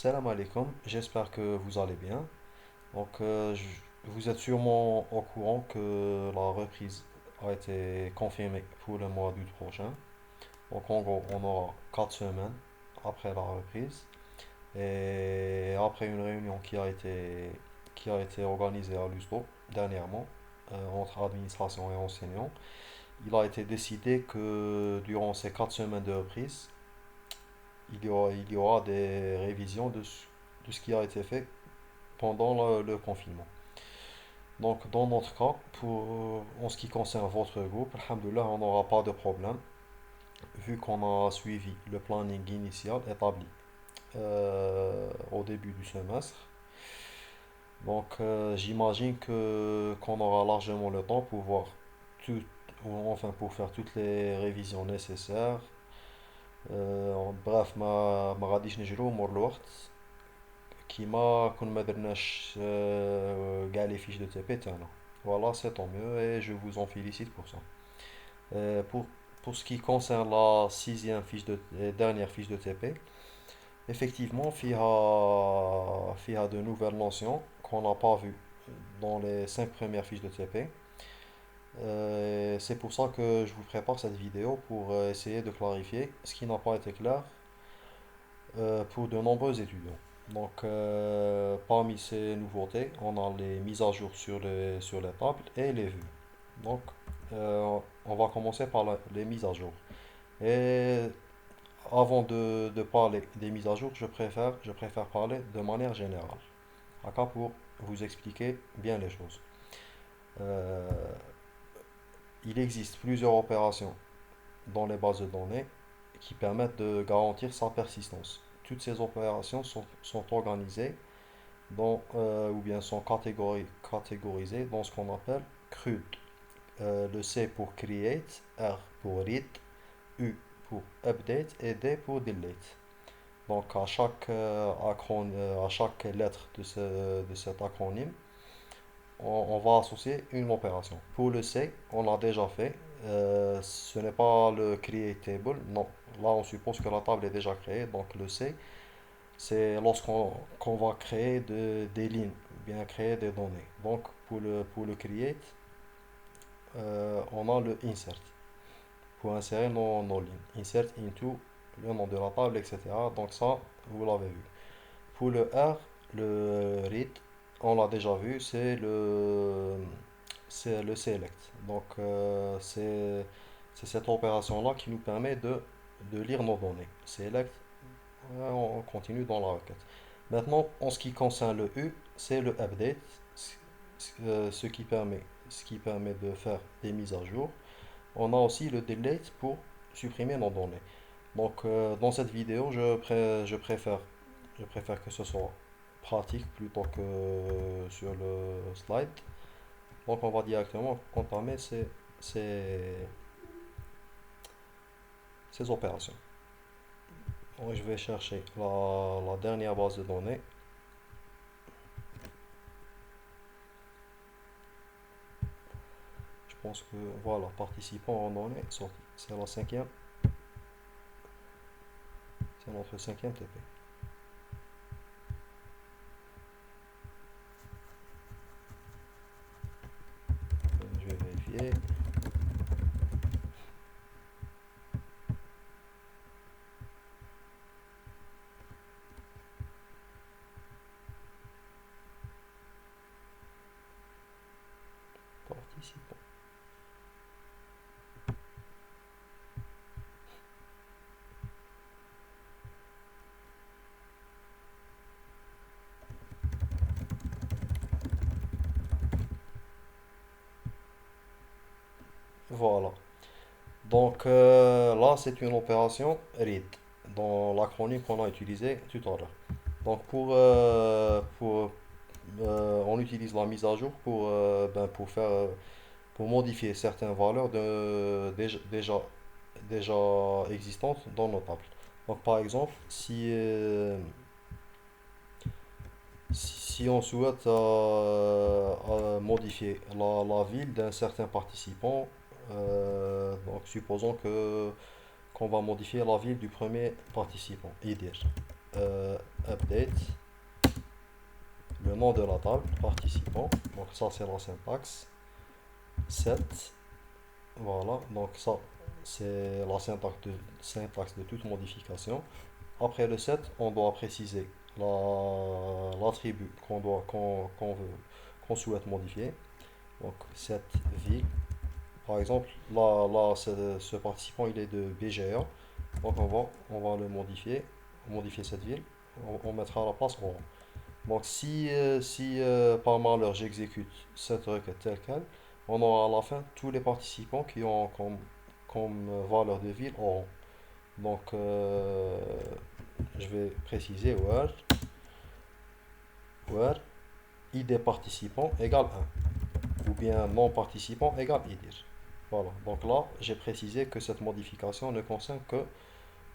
Salam alaikum, j'espère que vous allez bien. Vous êtes sûrement au courant que la reprise a été confirmée pour le mois d'août prochain. Donc, en gros, on aura 4 semaines après la reprise. Et après une réunion qui a été organisée à l'USLO dernièrement, entre administration et enseignants, il a été décidé que durant ces 4 semaines de reprise, il y aura des révisions de ce qui a été fait pendant le confinement. Donc, dans notre cas, en ce qui concerne votre groupe, alhamdoulilah, on n'aura pas de problème, vu qu'on a suivi le planning initial établi au début du semestre. J'imagine que qu'on aura largement le temps pour voir tout, pour faire toutes les révisions nécessaires. Bref, ما غاديش نجرو مور الوقت كيما كون ما درناش كاع لي فيش دو تي بي تاعنا. Voilà, c'est tant mieux et je vous en félicite pour ça. Euh, pour, pour ce qui concerne la sixième fiche dernière fiche de TP, effectivement, فيها de nouvelles notions qu'on n'a pas vues dans les cinq premières fiches de TP. C'est pour ça que je vous prépare cette vidéo pour essayer de clarifier ce qui n'a pas été clair pour de nombreux étudiants. Parmi ces nouveautés, on a les mises à jour sur les tables et les vues. Donc, on va commencer par les mises à jour. Et avant de parler des mises à jour, je préfère parler de manière générale, d'accord, pour vous expliquer bien les choses. Euh, il existe plusieurs opérations dans les bases de données qui permettent de garantir sa persistance. Toutes ces opérations sont organisées ou bien sont catégorisées dans ce qu'on appelle CRUD. Le C pour create, R pour read, U pour update et D pour delete. Donc à chaque lettre de cet acronyme, on va associer une opération. Pour le C, on l'a déjà fait. Ce n'est pas le create table, non. Là, on suppose que la table est déjà créée. Donc le C, c'est qu'on va créer des lignes, ou bien créer des données. Donc pour le create, on a le insert pour insérer nos lignes. Insert into le nom de la table, etc. Donc ça, vous l'avez vu. Pour le R, le read, on l'a déjà vu, c'est le select. C'est cette opération-là qui nous permet de lire nos données. Select, on continue dans la requête. Maintenant, en ce qui concerne le U, c'est le update, ce qui permet de faire des mises à jour. On a aussi le delete pour supprimer nos données. Dans cette vidéo, je préfère que ce soit pratique plutôt que sur le slide. Donc, on va directement entamer ces opérations. Donc, je vais chercher la dernière base de données. Je pense que voilà, participants en données, c'est la cinquième, c'est notre cinquième TP. Je vais vérifier. Participants. Voilà. Là, c'est une opération read dans l'acronyme qu'on a utilisé tout à l'heure. On utilise la mise à jour pour modifier certaines valeurs déjà existantes dans nos tables. Donc, par exemple, si on souhaite modifier la ville d'un certain participant, supposons que qu'on va modifier la ville du premier participant, IDR. update, le nom de la table, participant, donc ça c'est la syntaxe, set, voilà, donc ça c'est la syntaxe de toute modification. Après le set, on doit préciser l'attribut qu'on souhaite modifier. Donc set ville. Par exemple, là ce participant il est de BGA. Donc on va le modifier cette ville. On mettra à la place orange. Donc si par malheur j'exécute cette requête telle quelle, on aura à la fin tous les participants qui ont comme valeur de ville orange. Donc je vais préciser where id participant égale 1 ou bien non participant égale idir. Voilà, donc là j'ai précisé que cette modification ne concerne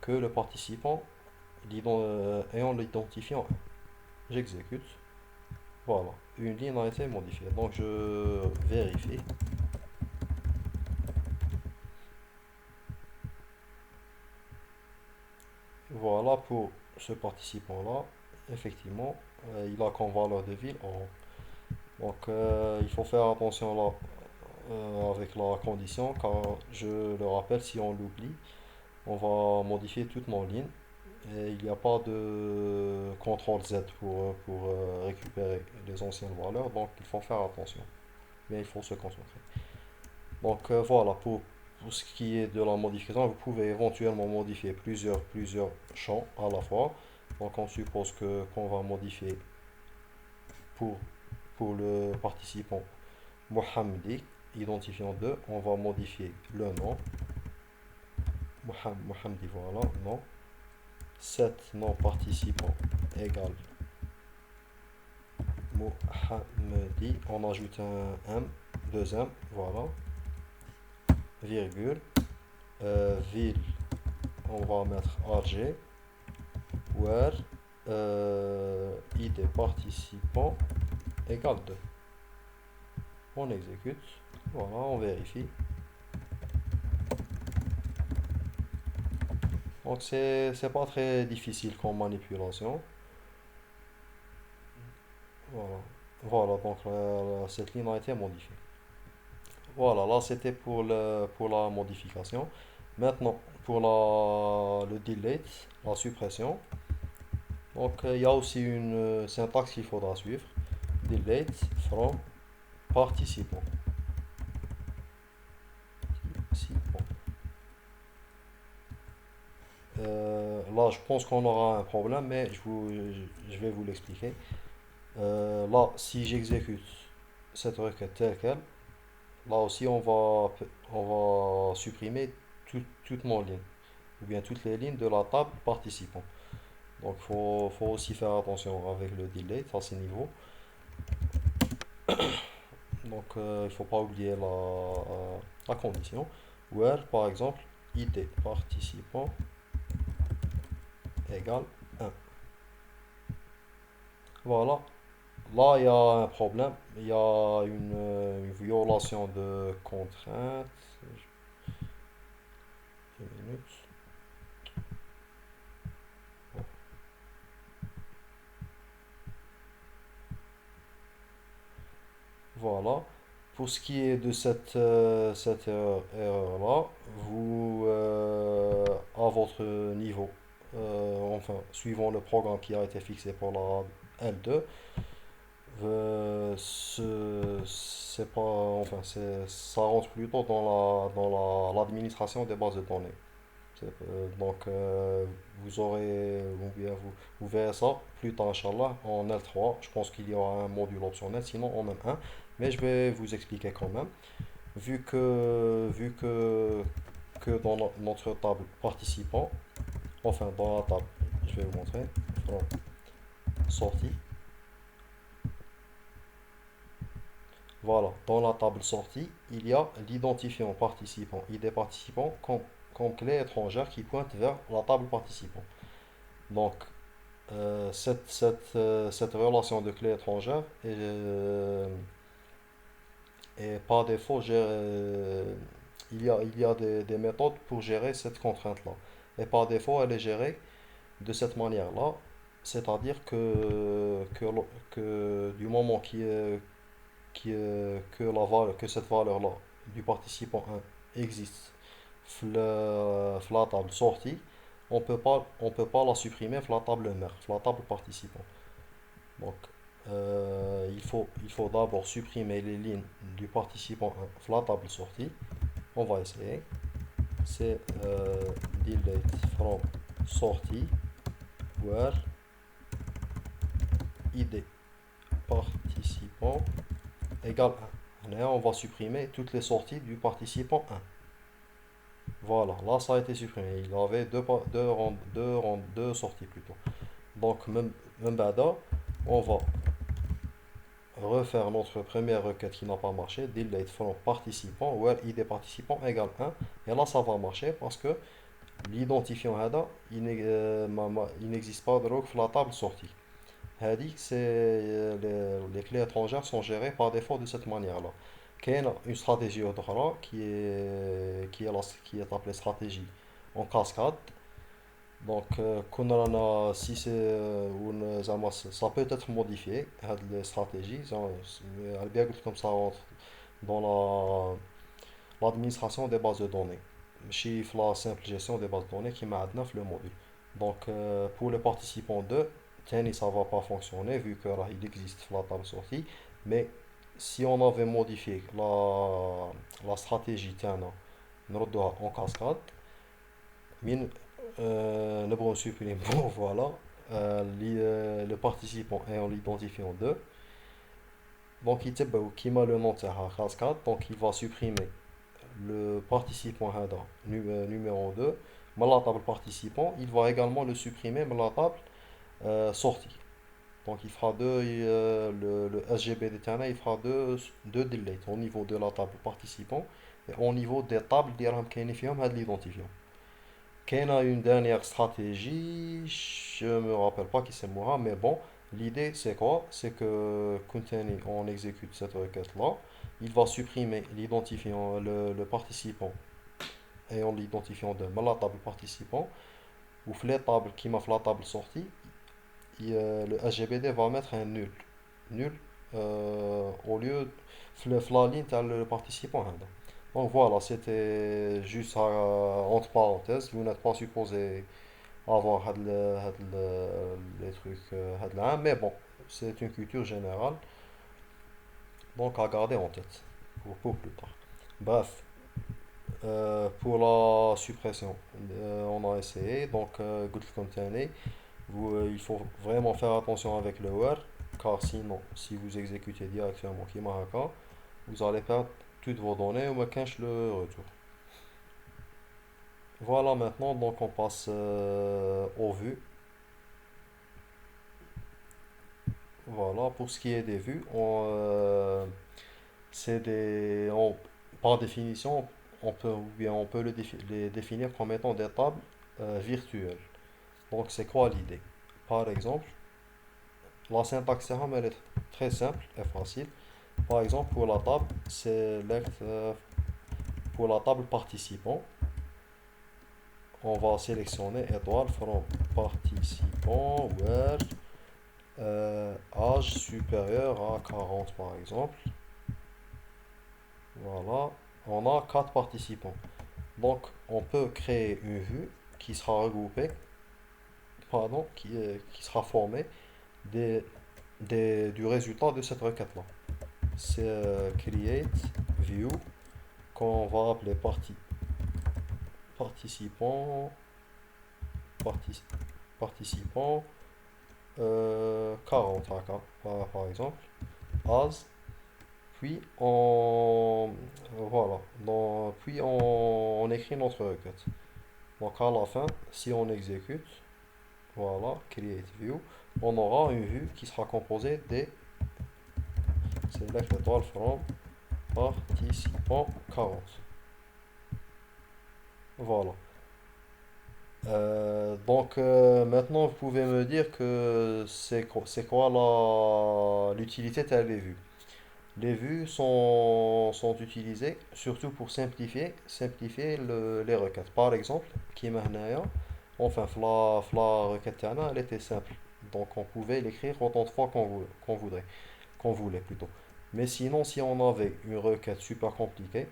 que le participant ayant l'identifiant 1. J'exécute. Voilà, une ligne a été modifiée. Donc je vérifie. Voilà pour ce participant-là. Effectivement, il a comme valeur de ville en. Donc il faut faire attention là avec la condition car je le rappelle, si on l'oublie, on va modifier toutes nos lignes et il n'y a pas de CTRL Z pour récupérer les anciennes valeurs, donc il faut faire attention. Mais il faut se concentrer. Donc voilà, pour ce qui est de la modification, vous pouvez éventuellement modifier plusieurs champs à la fois. Donc on suppose qu'on va modifier pour, pour le participant Mohamedi, identifiant 2, on va modifier le nom. Mohamedi, voilà, nom. 7 non participant égale Mohamedi. On ajoute un M, 2 M, voilà. Virgule. Ville, on va mettre AG. Where ID participant égale 2. On exécute. Voilà, on vérifie. Donc c'est pas très difficile comme manipulation. Voilà. Voilà, donc cette ligne a été modifiée. Voilà, là c'était pour la modification. Maintenant, pour le delete, la suppression. Donc il y a aussi une syntaxe qu'il faudra suivre. Delete from participant. Là, je pense qu'on aura un problème, mais je vais vous l'expliquer. Là, si j'exécute cette requête telle quelle, là aussi, on va supprimer toute mon ligne, ou bien toutes les lignes de la table participant. Donc, faut aussi faire attention avec le delete à ce niveau. Donc, il ne faut pas oublier la condition. Where, par exemple, id participant égale 1. Voilà. Là, il y a un problème. Il y a une violation de contrainte. Une minute. Voilà. Pour ce qui est de cette erreur-là, vous, à votre niveau, enfin, suivant le programme qui a été fixé pour la L2, c'est pas, enfin, ça rentre plutôt l'administration des bases de données. Donc, vous aurez, vous verrez ça plus tard, Inch'Allah, en L3. Je pense qu'il y aura un module optionnel, sinon en M1. Mais je vais vous expliquer quand même. Vu que dans notre table participant, enfin dans la table, je vais vous montrer, from sortie. Voilà, dans la table sortie, il y a l'identifiant participant, ID participant, comme clé étrangère qui pointe vers la table participant. Donc, cette relation de clé étrangère est par défaut il y a des méthodes pour gérer cette contrainte-là. Et par défaut, elle est gérée de cette manière-là, c'est-à-dire que du moment que cette valeur-là du participant 1 existe la table sortie, on peut pas la supprimer de la table mère, de la table participant. Donc, il faut d'abord supprimer les lignes du participant 1 de la table sortie. On va essayer. C'est delete from sortie where id participant égale 1. Et on va supprimer toutes les sorties du participant 1. Voilà, là ça a été supprimé. Il avait deux sorties plutôt. Donc, même bada, on va refaire notre première requête qui n'a pas marché, delete from participant, where id participant égale 1. Et là ça va marcher parce que l'identifiant هذا il n'existe pas donc sur la table sortie. هذه c'est les clés étrangères sont gérées par défaut de cette manière-là. كاينة une stratégie أخرى qui est appelée stratégie en cascade. Donc, si c'est ça peut être modifié, cette stratégie, elle est bien comme ça rentre dans l'administration des bases de données. Chiffre la simple gestion des bases de données qui m'a dans le module. Donc, pour les participants 2, tennis, ça va pas fonctionner vu qu'il existe la table sortie. Mais si on avait modifié la stratégie Tiana, en cascade, mine, le bon supprime, bon voilà, le participant ayant l'identifiant 2. Donc, qui m'a le nom de cascade, donc il va supprimer le participant numéro 2, mais la table participant, il va également le supprimer mais la table sortie. Donc il fera le SGBD Tana, il fera deux deletes au niveau de la table participant et au niveau des tables de l'identifiant. Ken a une dernière stratégie, je me rappelle pas qui c'est moi, mais bon, l'idée c'est quoi? C'est que quand on exécute cette requête-là, il va supprimer l'identifiant, le participant ayant l'identifiant de la table participant, ou les tables qui m'a fait la table sortie, le SGBD va mettre un nul. Nul au lieu de la ligne le participant. Donc voilà, c'était juste entre parenthèses, vous n'êtes pas supposé avoir les trucs là, mais bon, c'est une culture générale, donc à garder en tête pour plus tard. Bref, pour la suppression, on a essayé, donc good container, il faut vraiment faire attention avec le where, car sinon, si vous exécutez directement Kimahaka, vous allez perdre toutes vos données ou me cache le retour. Voilà maintenant, donc on passe aux vues. Voilà, pour ce qui est des vues, c'est par définition, on peut les définir comme étant des tables virtuelles. Donc c'est quoi l'idée? Par exemple, la syntaxe RAM elle est très simple et facile. Par exemple, pour la table, pour la table participant, on va sélectionner étoile from participant where âge supérieur à 40 par exemple. Voilà, on a 4 participants. Donc, on peut créer une vue qui sera regroupée, pardon, qui sera formée des, du résultat de cette requête-là. C'est create view qu'on va appeler participant, partic- participant 40 par exemple, as, puis voilà, puis on écrit notre requête. Donc à la fin, si on exécute, voilà, create view, on aura une vue qui sera composée des select étoile from participant 40. Voilà. Donc maintenant vous pouvez me dire que c'est quoi l'utilité de les vues. Les vues sont utilisées surtout pour simplifier les requêtes. Par exemple, qui est maintenant, Enfin, la requête تاعنا, elle était simple. Donc on pouvait l'écrire autant de fois qu'on voulait plutôt. Mais sinon, si on avait une requête super compliquée,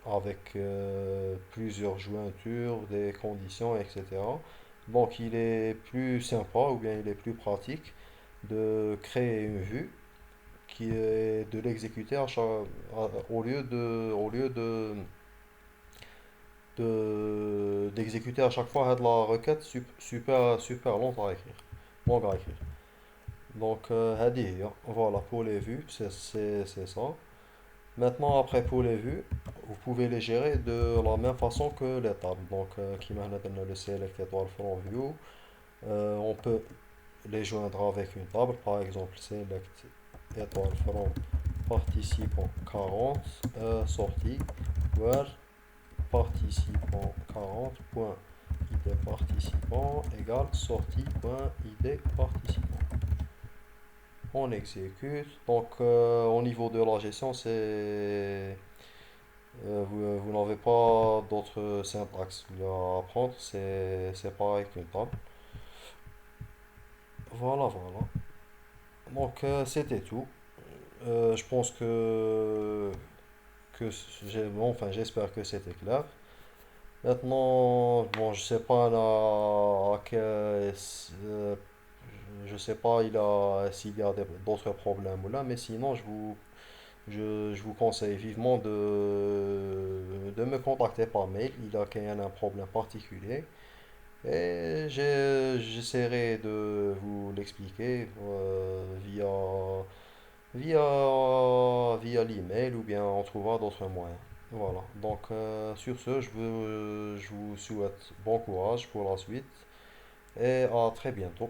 avec plusieurs jointures, des conditions, etc. Donc il est plus sympa ou bien il est plus pratique de créer une vue qui est de l'exécuter au lieu d'exécuter à chaque fois la requête super longue à écrire. Donc هذه هي. Voilà pour les vues, c'est ça. Maintenant, après pour les vues, vous pouvez les gérer de la même façon que les tables. Donc, qui m'a donné le select étoile front view, on peut les joindre avec une table. Par exemple, select étoile front participant 40, sortie, where participant 40 point id participant égale sortie point id participant. On exécute. Donc, au niveau de la gestion, vous n'avez pas d'autre syntaxe à apprendre, c'est pareil qu'une table. Voilà. Donc, c'était tout. Je pense que bon, enfin, j'espère que c'était clair. Maintenant, bon, je sais pas je sais pas s'il y a d'autres problèmes ou là, mais sinon, je vous conseille vivement de me contacter par mail. Il y a un problème particulier. Et j'essaierai de vous l'expliquer via l'email ou bien on trouvera d'autres moyens. Voilà. Donc, sur ce, je vous souhaite bon courage pour la suite et à très bientôt.